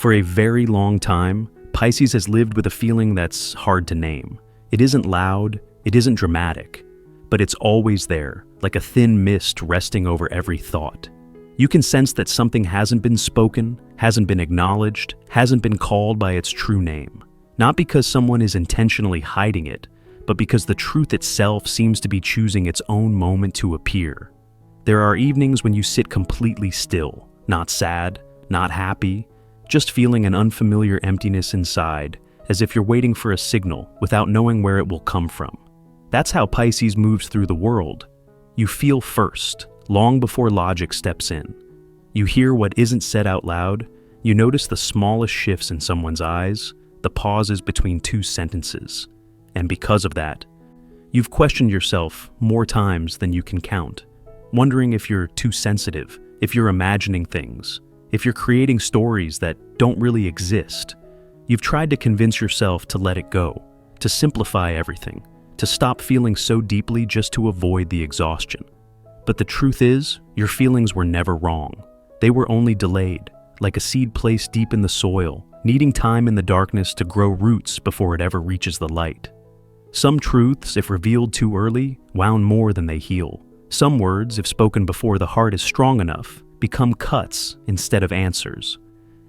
For a very long time, Pisces has lived with a feeling that's hard to name. It isn't loud, it isn't dramatic, but it's always there, like a thin mist resting over every thought. You can sense that something hasn't been spoken, hasn't been acknowledged, hasn't been called by its true name. Not because someone is intentionally hiding it, but because the truth itself seems to be choosing its own moment to appear. There are evenings when you sit completely still, not sad, not happy, just feeling an unfamiliar emptiness inside, as if you're waiting for a signal without knowing where it will come from. That's how Pisces moves through the world. You feel first, long before logic steps in. You hear what isn't said out loud, you notice the smallest shifts in someone's eyes, the pauses between two sentences. And because of that, you've questioned yourself more times than you can count, wondering if you're too sensitive, if you're imagining things, if you're creating stories that don't really exist. You've tried to convince yourself to let it go, to simplify everything, to stop feeling so deeply just to avoid the exhaustion. But the truth is, your feelings were never wrong. They were only delayed, like a seed placed deep in the soil, needing time in the darkness to grow roots before it ever reaches the light. Some truths, if revealed too early, wound more than they heal. Some words, if spoken before the heart is strong enough, become cuts instead of answers.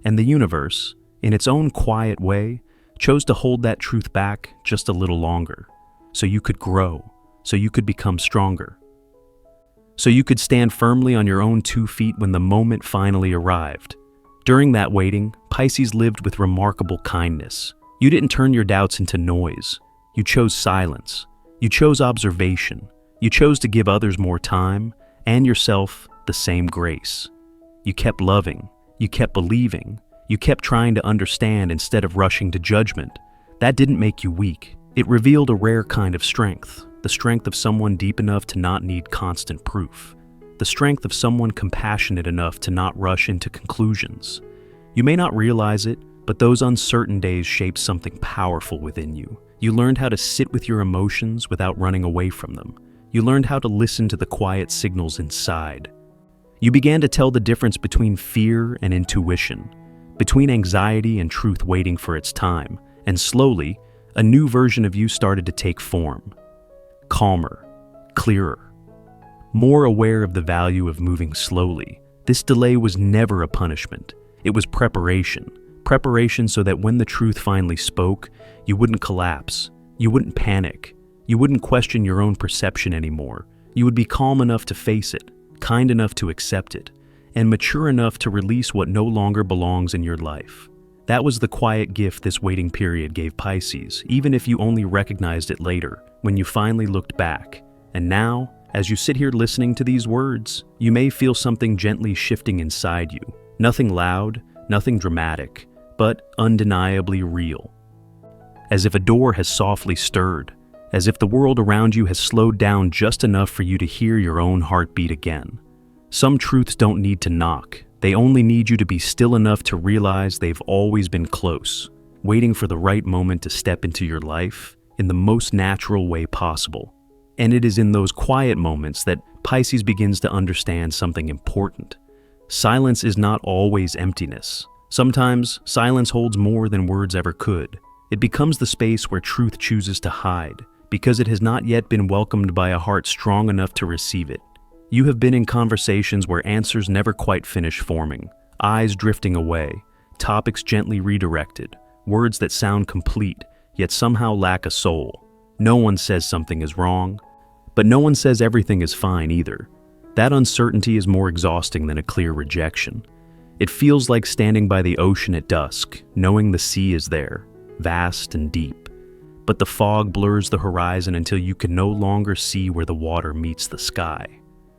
And the universe, in its own quiet way, chose to hold that truth back just a little longer, so you could grow, so you could become stronger, so you could stand firmly on your own 2 feet when the moment finally arrived. During that waiting, Pisces lived with remarkable kindness. You didn't turn your doubts into noise. You chose silence. You chose observation. You chose to give others more time, and yourself the same grace. You kept loving. You kept believing. You kept trying to understand instead of rushing to judgment. That didn't make you weak. It revealed a rare kind of strength, the strength of someone deep enough to not need constant proof, the strength of someone compassionate enough to not rush into conclusions. You may not realize it, but those uncertain days shaped something powerful within you. You learned how to sit with your emotions without running away from them. You learned how to listen to the quiet signals inside. You began to tell the difference between fear and intuition, between anxiety and truth waiting for its time, and slowly, a new version of you started to take form. Calmer, clearer, more aware of the value of moving slowly. This delay was never a punishment. It was preparation. Preparation so that when the truth finally spoke, you wouldn't collapse, you wouldn't panic, you wouldn't question your own perception anymore. You would be calm enough to face it, kind enough to accept it, and mature enough to release what no longer belongs in your life. That was the quiet gift this waiting period gave Pisces, even if you only recognized it later, when you finally looked back. And now, as you sit here listening to these words, you may feel something gently shifting inside you. Nothing loud, nothing dramatic, but undeniably real. As if a door has softly stirred, as if the world around you has slowed down just enough for you to hear your own heartbeat again. Some truths don't need to knock. They only need you to be still enough to realize they've always been close, waiting for the right moment to step into your life in the most natural way possible. And it is in those quiet moments that Pisces begins to understand something important. Silence is not always emptiness. Sometimes, silence holds more than words ever could. It becomes the space where truth chooses to hide, because it has not yet been welcomed by a heart strong enough to receive it. You have been in conversations where answers never quite finish forming, eyes drifting away, topics gently redirected, words that sound complete, yet somehow lack a soul. No one says something is wrong, but no one says everything is fine either. That uncertainty is more exhausting than a clear rejection. It feels like standing by the ocean at dusk, knowing the sea is there, vast and deep. But the fog blurs the horizon until you can no longer see where the water meets the sky.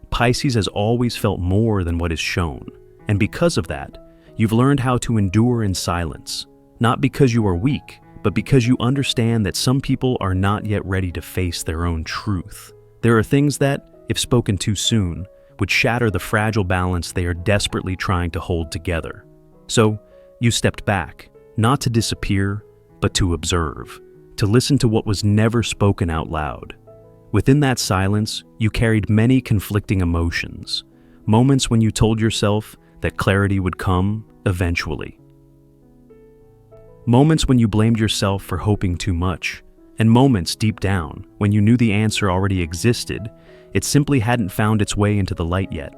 Pisces has always felt more than what is shown, and because of that, you've learned how to endure in silence, not because you are weak, but because you understand that some people are not yet ready to face their own truth. There are things that, if spoken too soon, would shatter the fragile balance they are desperately trying to hold together. So, you stepped back, not to disappear, but to observe, to listen to what was never spoken out loud. Within that silence, you carried many conflicting emotions, moments when you told yourself that clarity would come eventually. Moments when you blamed yourself for hoping too much, and moments deep down when you knew the answer already existed, it simply hadn't found its way into the light yet.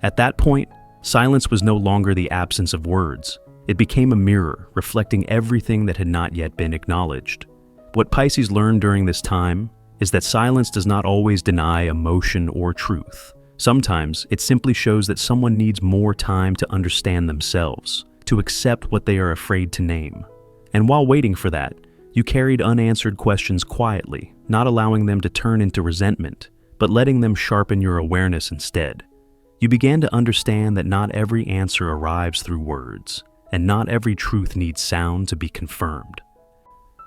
At that point, silence was no longer the absence of words. It became a mirror reflecting everything that had not yet been acknowledged. What Pisces learned during this time is that silence does not always deny emotion or truth. Sometimes it simply shows that someone needs more time to understand themselves, to accept what they are afraid to name. And while waiting for that, you carried unanswered questions quietly, not allowing them to turn into resentment, but letting them sharpen your awareness instead. You began to understand that not every answer arrives through words, and not every truth needs sound to be confirmed.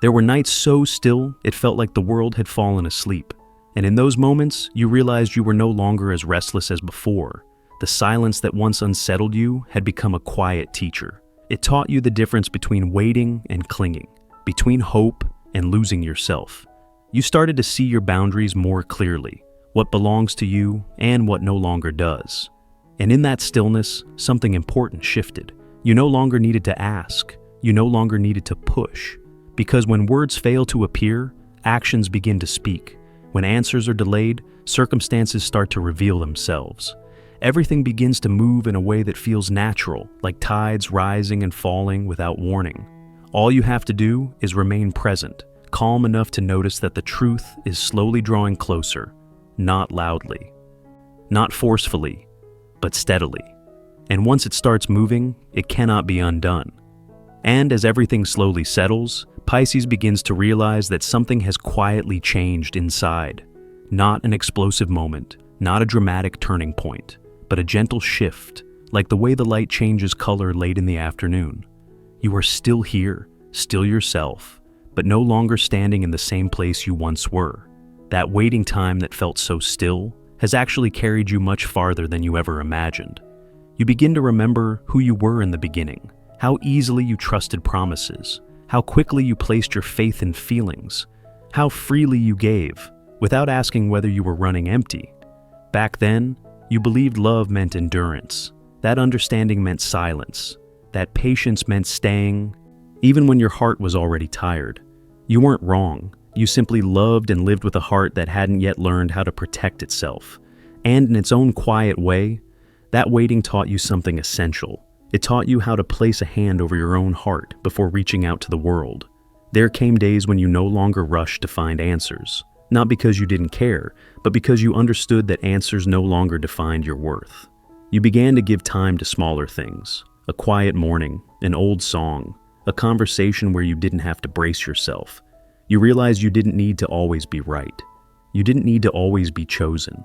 There were nights so still it felt like the world had fallen asleep, and in those moments you realized you were no longer as restless as before. The silence that once unsettled you had become a quiet teacher. It taught you the difference between waiting and clinging, between hope and losing yourself. You started to see your boundaries more clearly, what belongs to you and what no longer does. And in that stillness, something important shifted. You no longer needed to ask, you no longer needed to push, because when words fail to appear, actions begin to speak. When answers are delayed, circumstances start to reveal themselves. Everything begins to move in a way that feels natural, like tides rising and falling without warning. All you have to do is remain present, calm enough to notice that the truth is slowly drawing closer, not loudly, not forcefully, but steadily. And once it starts moving, it cannot be undone. And as everything slowly settles, Pisces begins to realize that something has quietly changed inside. Not an explosive moment, not a dramatic turning point, but a gentle shift, like the way the light changes color late in the afternoon. You are still here, still yourself, but no longer standing in the same place you once were. That waiting time that felt so still has actually carried you much farther than you ever imagined. You begin to remember who you were in the beginning, how easily you trusted promises, how quickly you placed your faith in feelings, how freely you gave, without asking whether you were running empty. Back then, you believed love meant endurance. That understanding meant silence. That patience meant staying, even when your heart was already tired. You weren't wrong. You simply loved and lived with a heart that hadn't yet learned how to protect itself. And in its own quiet way, that waiting taught you something essential. It taught you how to place a hand over your own heart before reaching out to the world. There came days when you no longer rushed to find answers. Not because you didn't care, but because you understood that answers no longer defined your worth. You began to give time to smaller things, a quiet morning, an old song, a conversation where you didn't have to brace yourself. You realized you didn't need to always be right. You didn't need to always be chosen.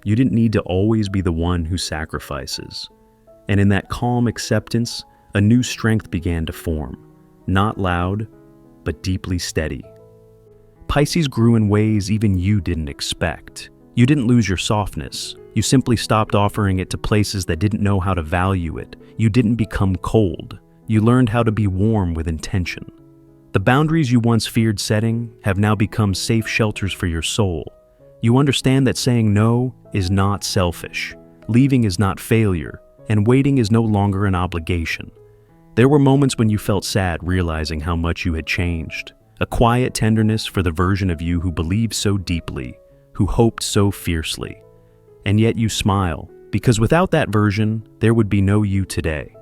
You didn't need to always be the one who sacrifices. And in that calm acceptance, a new strength began to form, not loud, but deeply steady. Pisces grew in ways even you didn't expect. You didn't lose your softness. You simply stopped offering it to places that didn't know how to value it. You didn't become cold. You learned how to be warm with intention. The boundaries you once feared setting have now become safe shelters for your soul. You understand that saying no is not selfish, leaving is not failure, and waiting is no longer an obligation. There were moments when you felt sad realizing how much you had changed. A quiet tenderness for the version of you who believed so deeply, who hoped so fiercely. And yet you smile, because without that version, there would be no you today.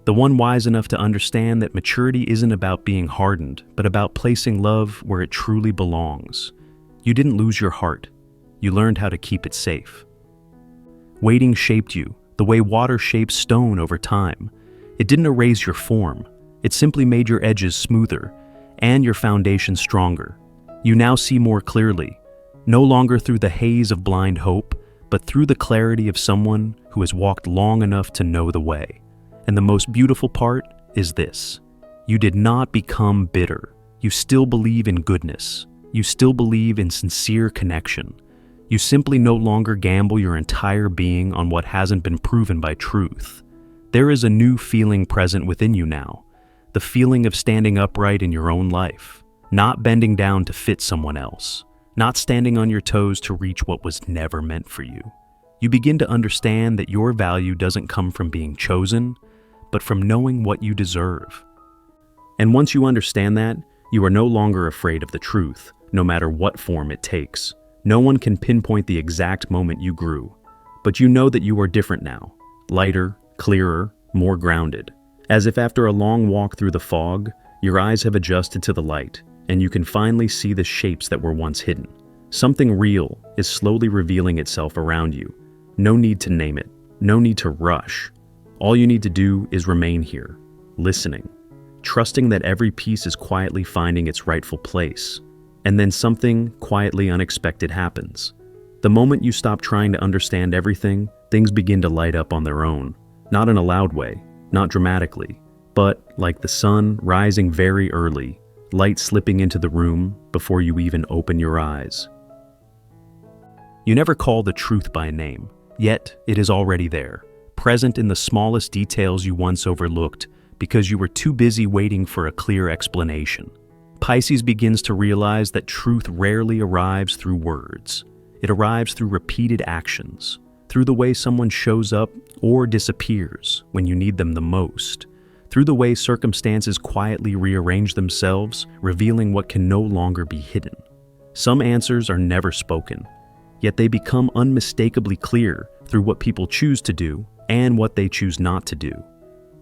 The one wise enough to understand that maturity isn't about being hardened, but about placing love where it truly belongs. You didn't lose your heart. You learned how to keep it safe. Waiting shaped you, the way water shapes stone over time. It didn't erase your form. It simply made your edges smoother, and your foundation stronger. You now see more clearly, no longer through the haze of blind hope, but through the clarity of someone who has walked long enough to know the way. And the most beautiful part is this: you did not become bitter. You still believe in goodness. You still believe in sincere connection. You simply no longer gamble your entire being on what hasn't been proven by truth. There is a new feeling present within you now. The feeling of standing upright in your own life, not bending down to fit someone else, not standing on your toes to reach what was never meant for you. You begin to understand that your value doesn't come from being chosen, but from knowing what you deserve. And once you understand that, you are no longer afraid of the truth, no matter what form it takes. No one can pinpoint the exact moment you grew, but you know that you are different now, lighter, clearer, more grounded. As if after a long walk through the fog, your eyes have adjusted to the light, and you can finally see the shapes that were once hidden. Something real is slowly revealing itself around you. No need to name it, no need to rush. All you need to do is remain here, listening, trusting that every piece is quietly finding its rightful place. And then something quietly unexpected happens. The moment you stop trying to understand everything, things begin to light up on their own. Not in a loud way, not dramatically, but like the sun rising very early, light slipping into the room before you even open your eyes. You never call the truth by name, yet it is already there, present in the smallest details you once overlooked because you were too busy waiting for a clear explanation. Pisces begins to realize that truth rarely arrives through words. It arrives through repeated actions, through the way someone shows up or disappears when you need them the most, through the way circumstances quietly rearrange themselves, revealing what can no longer be hidden. Some answers are never spoken, yet they become unmistakably clear through what people choose to do and what they choose not to do.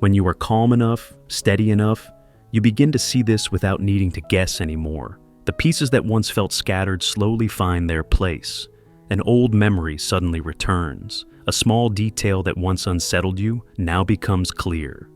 When you are calm enough, steady enough, you begin to see this without needing to guess anymore. The pieces that once felt scattered slowly find their place. An old memory suddenly returns. A small detail that once unsettled you now becomes clear.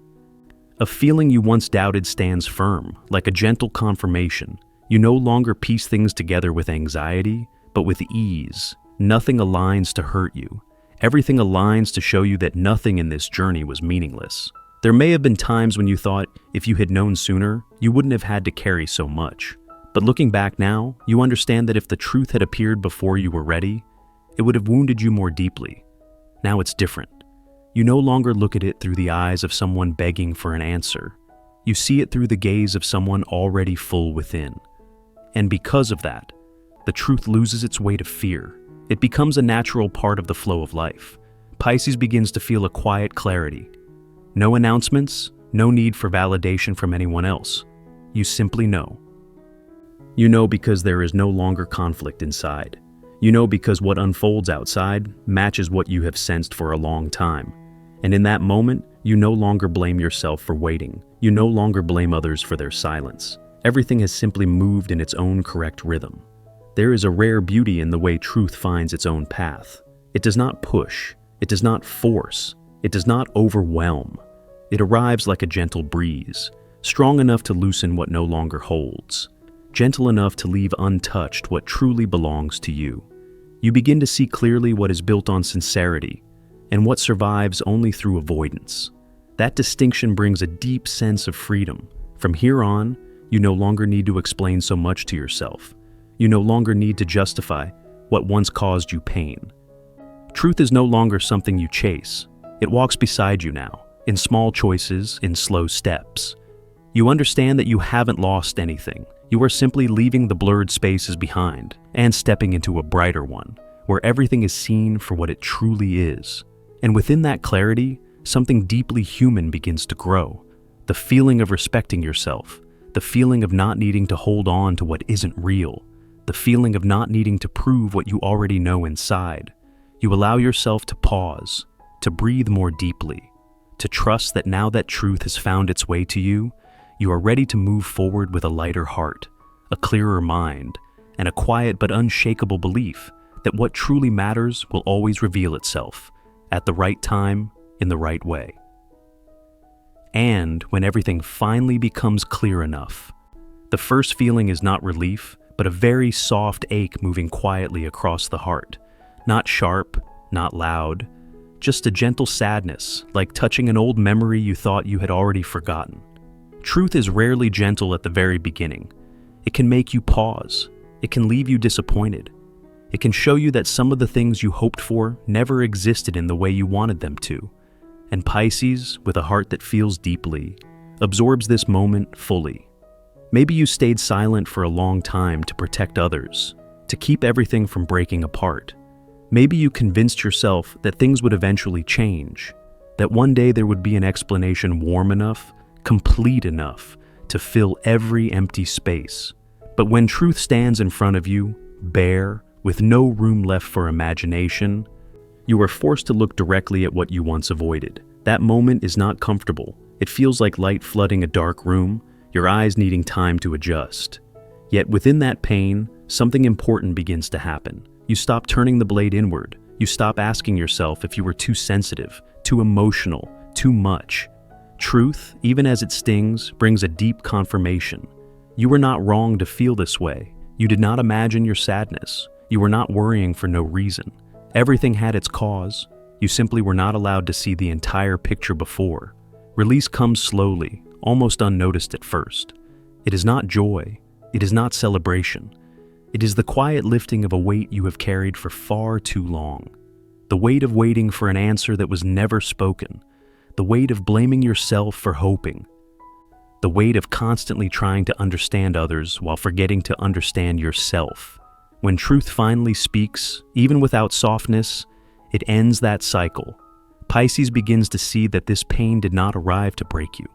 A feeling you once doubted stands firm, like a gentle confirmation. You no longer piece things together with anxiety, but with ease. Nothing aligns to hurt you. Everything aligns to show you that nothing in this journey was meaningless. There may have been times when you thought, if you had known sooner, you wouldn't have had to carry so much. But looking back now, you understand that if the truth had appeared before you were ready, it would have wounded you more deeply. Now it's different. You no longer look at it through the eyes of someone begging for an answer. You see it through the gaze of someone already full within. And because of that, the truth loses its weight of fear. It becomes a natural part of the flow of life. Pisces begins to feel a quiet clarity. No announcements, no need for validation from anyone else. You simply know. You know because there is no longer conflict inside. You know because what unfolds outside matches what you have sensed for a long time. And in that moment, you no longer blame yourself for waiting. You no longer blame others for their silence. Everything has simply moved in its own correct rhythm. There is a rare beauty in the way truth finds its own path. It does not push. It does not force. It does not overwhelm. It arrives like a gentle breeze, strong enough to loosen what no longer holds, gentle enough to leave untouched what truly belongs to you. You begin to see clearly what is built on sincerity and what survives only through avoidance. That distinction brings a deep sense of freedom. From here on, you no longer need to explain so much to yourself. You no longer need to justify what once caused you pain. Truth is no longer something you chase. It walks beside you now, in small choices, in slow steps. You understand that you haven't lost anything. You are simply leaving the blurred spaces behind and stepping into a brighter one, where everything is seen for what it truly is. And within that clarity, something deeply human begins to grow. The feeling of respecting yourself, the feeling of not needing to hold on to what isn't real, the feeling of not needing to prove what you already know inside. You allow yourself to pause, to breathe more deeply, to trust that now that truth has found its way to you, you are ready to move forward with a lighter heart, a clearer mind, and a quiet but unshakable belief that what truly matters will always reveal itself, at the right time, in the right way. And when everything finally becomes clear enough, the first feeling is not relief, but a very soft ache moving quietly across the heart. Not sharp, not loud, just a gentle sadness, like touching an old memory you thought you had already forgotten. Truth is rarely gentle at the very beginning. It can make you pause. It can leave you disappointed. It can show you that some of the things you hoped for never existed in the way you wanted them to. And Pisces, with a heart that feels deeply, absorbs this moment fully. Maybe you stayed silent for a long time to protect others, to keep everything from breaking apart. Maybe you convinced yourself that things would eventually change, that one day there would be an explanation warm enough, complete enough, to fill every empty space. But when truth stands in front of you, bare, with no room left for imagination, you are forced to look directly at what you once avoided. That moment is not comfortable. It feels like light flooding a dark room, your eyes needing time to adjust. Yet within that pain, something important begins to happen. You stop turning the blade inward. You stop asking yourself if you were too sensitive, too emotional, too much. Truth, even as it stings, brings a deep confirmation. You were not wrong to feel this way. You did not imagine your sadness. You were not worrying for no reason. Everything had its cause. You simply were not allowed to see the entire picture before. Release comes slowly, almost unnoticed at first. It is not joy. It is not celebration. It is the quiet lifting of a weight you have carried for far too long. The weight of waiting for an answer that was never spoken. The weight of blaming yourself for hoping. The weight of constantly trying to understand others while forgetting to understand yourself. When truth finally speaks, even without softness, it ends that cycle. Pisces begins to see that this pain did not arrive to break you.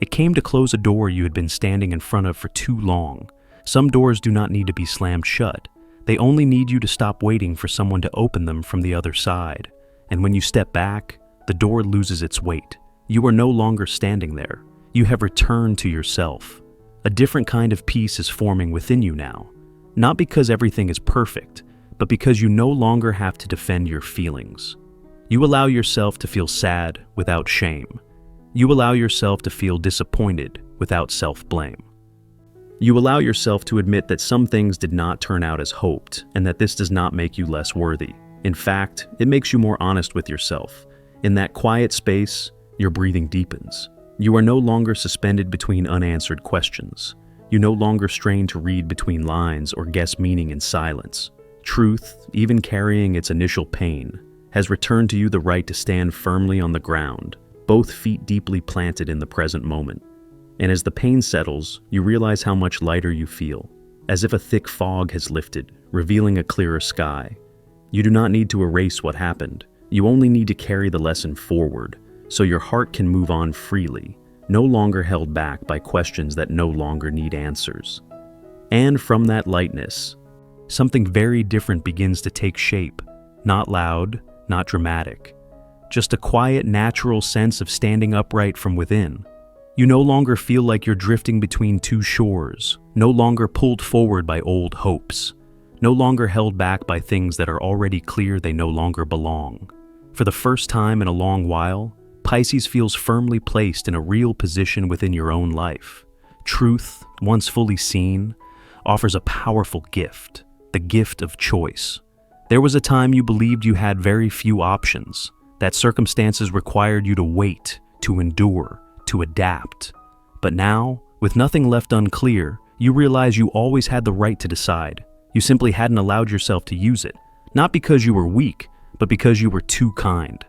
It came to close a door you had been standing in front of for too long. Some doors do not need to be slammed shut. They only need you to stop waiting for someone to open them from the other side. And when you step back, the door loses its weight. You are no longer standing there. You have returned to yourself. A different kind of peace is forming within you now. Not because everything is perfect, but because you no longer have to defend your feelings. You allow yourself to feel sad without shame. You allow yourself to feel disappointed without self-blame. You allow yourself to admit that some things did not turn out as hoped, and that this does not make you less worthy. In fact, it makes you more honest with yourself. In that quiet space, your breathing deepens. You are no longer suspended between unanswered questions. You no longer strain to read between lines or guess meaning in silence. Truth, even carrying its initial pain, has returned to you the right to stand firmly on the ground, both feet deeply planted in the present moment. And as the pain settles, you realize how much lighter you feel, as if a thick fog has lifted, revealing a clearer sky. You do not need to erase what happened. You only need to carry the lesson forward, so your heart can move on freely, no longer held back by questions that no longer need answers. And from that lightness, something very different begins to take shape. Not loud, not dramatic. Just a quiet, natural sense of standing upright from within. You no longer feel like you're drifting between two shores, no longer pulled forward by old hopes, no longer held back by things that are already clear they no longer belong. For the first time in a long while, Pisces feels firmly placed in a real position within your own life. Truth, once fully seen, offers a powerful gift, the gift of choice. There was a time you believed you had very few options, that circumstances required you to wait, to endure, to adapt. But now, with nothing left unclear, you realize you always had the right to decide. You simply hadn't allowed yourself to use it, not because you were weak, but because you were too kind.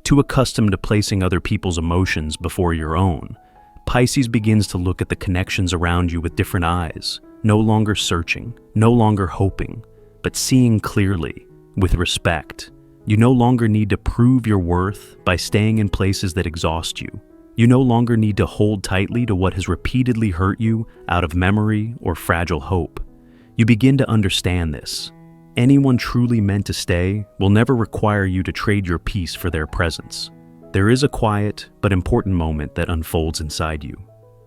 Too accustomed to placing other people's emotions before your own, Pisces begins to look at the connections around you with different eyes, no longer searching, no longer hoping, but seeing clearly, with respect. You no longer need to prove your worth by staying in places that exhaust you. You no longer need to hold tightly to what has repeatedly hurt you out of memory or fragile hope. You begin to understand this. Anyone truly meant to stay will never require you to trade your peace for their presence. There is a quiet but important moment that unfolds inside you.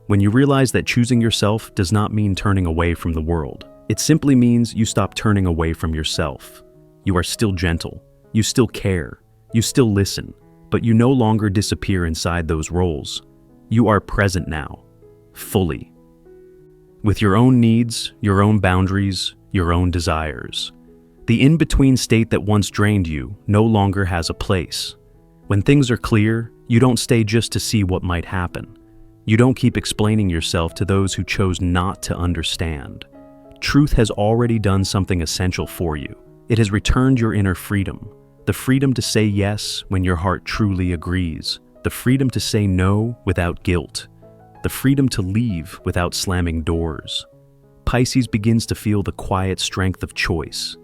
When you realize that choosing yourself does not mean turning away from the world. It simply means you stop turning away from yourself. You are still gentle. You still care. You still listen. But you no longer disappear inside those roles. You are present now, fully. With your own needs, your own boundaries, your own desires. The in-between state that once drained you no longer has a place. When things are clear, you don't stay just to see what might happen. You don't keep explaining yourself to those who chose not to understand. Truth has already done something essential for you. It has returned your inner freedom. The freedom to say yes when your heart truly agrees. The freedom to say no without guilt. The freedom to leave without slamming doors. Pisces begins to feel the quiet strength of choice.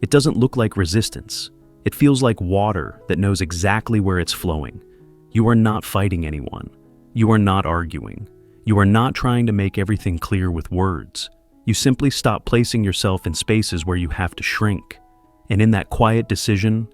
It doesn't look like resistance. It feels like water that knows exactly where it's flowing. You are not fighting anyone. You are not arguing. You are not trying to make everything clear with words. You simply stop placing yourself in spaces where you have to shrink. And in that quiet decision,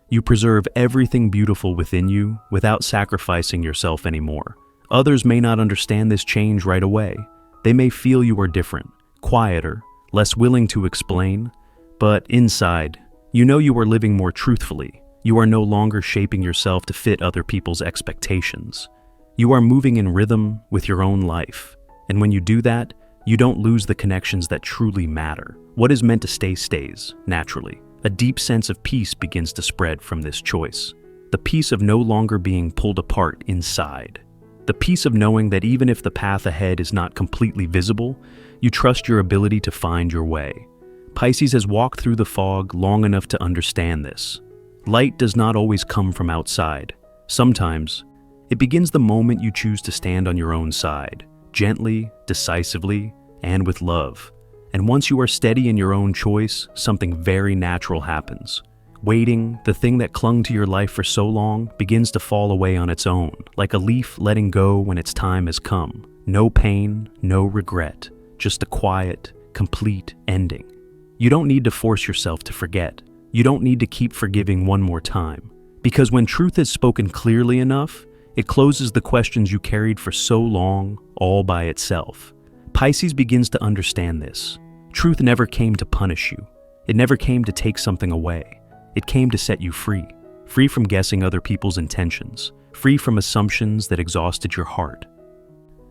you preserve everything beautiful within you without sacrificing yourself anymore. Others may not understand this change right away. They may feel you are different, quieter, less willing to explain, but inside, you know you are living more truthfully. You are no longer shaping yourself to fit other people's expectations. You are moving in rhythm with your own life. And when you do that, you don't lose the connections that truly matter. What is meant to stay stays, naturally. A deep sense of peace begins to spread from this choice. The peace of no longer being pulled apart inside. The peace of knowing that even if the path ahead is not completely visible, you trust your ability to find your way. Pisces has walked through the fog long enough to understand this. Light does not always come from outside. Sometimes, it begins the moment you choose to stand on your own side, gently, decisively, and with love. And once you are steady in your own choice, something very natural happens. Waiting, the thing that clung to your life for so long, begins to fall away on its own, like a leaf letting go when its time has come. No pain, no regret, just a quiet, complete ending. You don't need to force yourself to forget. You don't need to keep forgiving one more time. Because when truth is spoken clearly enough, it closes the questions you carried for so long, all by itself. Pisces begins to understand this. Truth never came to punish you. It never came to take something away. It came to set you free. Free from guessing other people's intentions. Free from assumptions that exhausted your heart.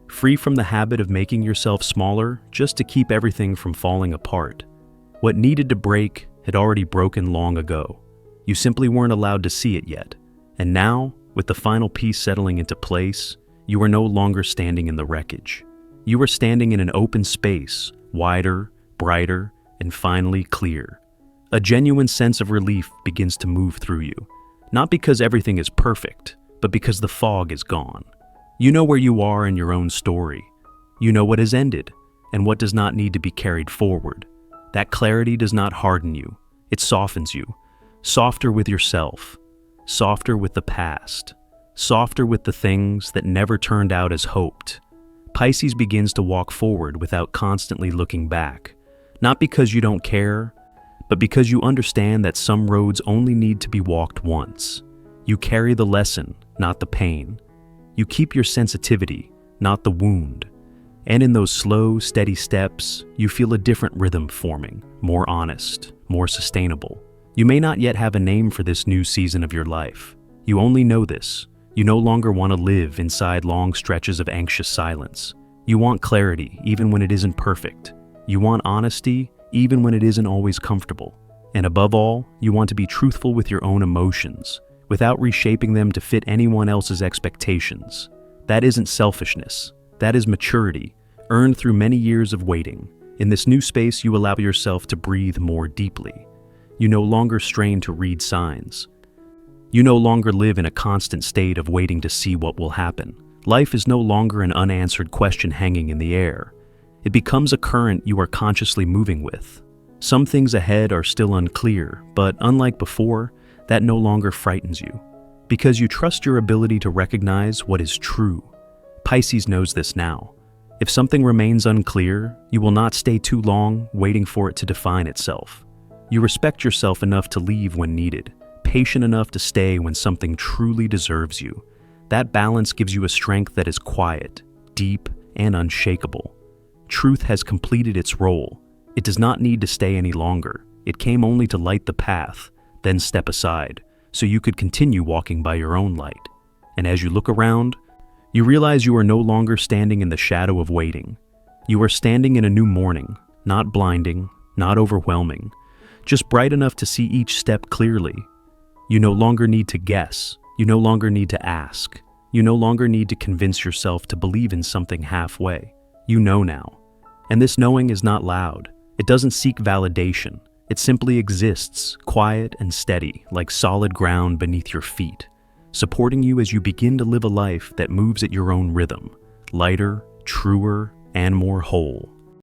Free from the habit of making yourself smaller just to keep everything from falling apart. What needed to break had already broken long ago. You simply weren't allowed to see it yet. And now, with the final piece settling into place, you are no longer standing in the wreckage. You are standing in an open space, wider, brighter, and finally clear. A genuine sense of relief begins to move through you. Not because everything is perfect, but because the fog is gone. You know where you are in your own story. You know what has ended, and what does not need to be carried forward. That clarity does not harden you. It softens you. Softer with yourself. Softer with the past. Softer with the things that never turned out as hoped. Pisces begins to walk forward without constantly looking back. Not because you don't care, but because you understand that some roads only need to be walked once. You carry the lesson, not the pain. You keep your sensitivity, not the wound. And in those slow, steady steps, you feel a different rhythm forming, more honest, more sustainable. You may not yet have a name for this new season of your life. You only know this. You no longer want to live inside long stretches of anxious silence. You want clarity, even when it isn't perfect. You want honesty, even when it isn't always comfortable. And above all, you want to be truthful with your own emotions, without reshaping them to fit anyone else's expectations. That isn't selfishness. That is maturity, earned through many years of waiting. In this new space, you allow yourself to breathe more deeply. You no longer strain to read signs. You no longer live in a constant state of waiting to see what will happen. Life is no longer an unanswered question hanging in the air. It becomes a current you are consciously moving with. Some things ahead are still unclear, but unlike before, that no longer frightens you, because you trust your ability to recognize what is true. Pisces knows this now. If something remains unclear, you will not stay too long waiting for it to define itself. You respect yourself enough to leave when needed, patient enough to stay when something truly deserves you. That balance gives you a strength that is quiet, deep, and unshakable. Truth has completed its role. It does not need to stay any longer. It came only to light the path, then step aside, so you could continue walking by your own light. And as you look around, you realize you are no longer standing in the shadow of waiting. You are standing in a new morning, not blinding, not overwhelming, just bright enough to see each step clearly. You no longer need to guess. You no longer need to ask. You no longer need to convince yourself to believe in something halfway. You know now. And this knowing is not loud. It doesn't seek validation. It simply exists, quiet and steady, like solid ground beneath your feet, supporting you as you begin to live a life that moves at your own rhythm, lighter, truer, and more whole.